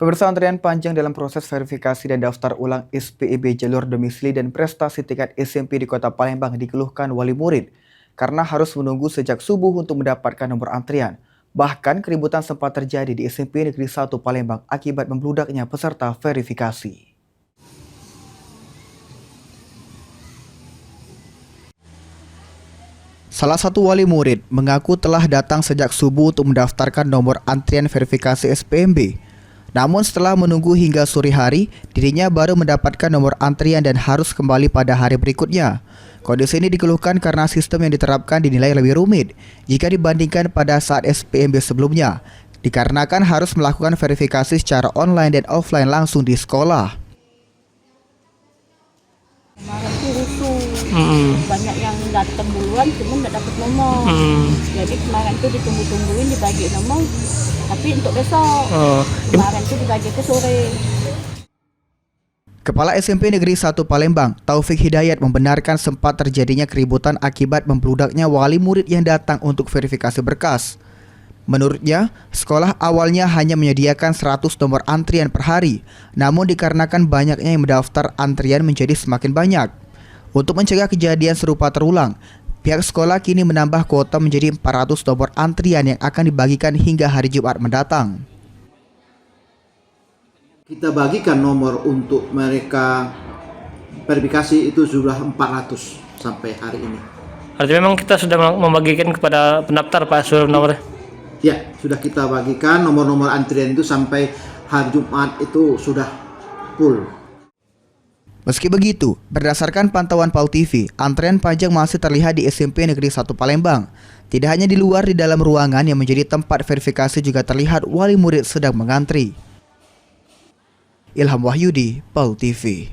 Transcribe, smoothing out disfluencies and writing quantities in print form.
Pemirsa, antrian panjang dalam proses verifikasi dan daftar ulang SPEB jalur domisili dan prestasi tingkat SMP di Kota Palembang dikeluhkan wali murid karena harus menunggu sejak subuh untuk mendapatkan nomor antrian. Bahkan keributan sempat terjadi di SMP Negeri 1 Palembang akibat membludaknya peserta verifikasi. Salah satu wali murid mengaku telah datang sejak subuh untuk mendaftarkan nomor antrian verifikasi SPMB. Namun setelah menunggu hingga sore hari, dirinya baru mendapatkan nomor antrian dan harus kembali pada hari berikutnya. Kondisi ini dikeluhkan karena sistem yang diterapkan dinilai lebih rumit jika dibandingkan pada saat SPMB sebelumnya, dikarenakan harus melakukan verifikasi secara online dan offline langsung di sekolah. Kemarin tuh rusuh, banyak yang datang duluan cuma nggak dapat nomor. Jadi kemarin tuh ditunggu-tungguin dibagi nomor, tapi untuk besok. Kemarin tuh dibagi ke sore. Kepala SMP Negeri 1 Palembang, Taufik Hidayat, membenarkan sempat terjadinya keributan akibat membludaknya wali murid yang datang untuk verifikasi berkas. Menurutnya, sekolah awalnya hanya menyediakan 100 nomor antrian per hari, namun dikarenakan banyaknya yang mendaftar, antrian menjadi semakin banyak. Untuk mencegah kejadian serupa terulang, pihak sekolah kini menambah kuota menjadi 400 nomor antrian yang akan dibagikan hingga hari Jumat mendatang. Kita bagikan nomor untuk mereka verifikasi itu sudah 400 sampai hari ini. Artinya memang kita sudah membagikan kepada pendaftar Pak seluruh nomornya? Ya, sudah kita bagikan nomor-nomor antrian itu sampai hari Jumat itu sudah full. Meski begitu, berdasarkan pantauan PAL TV, antrean panjang masih terlihat di SMP Negeri 1 Palembang. Tidak hanya di luar, di dalam ruangan yang menjadi tempat verifikasi juga terlihat wali murid sedang mengantri. Ilham Wahyudi, PAL TV.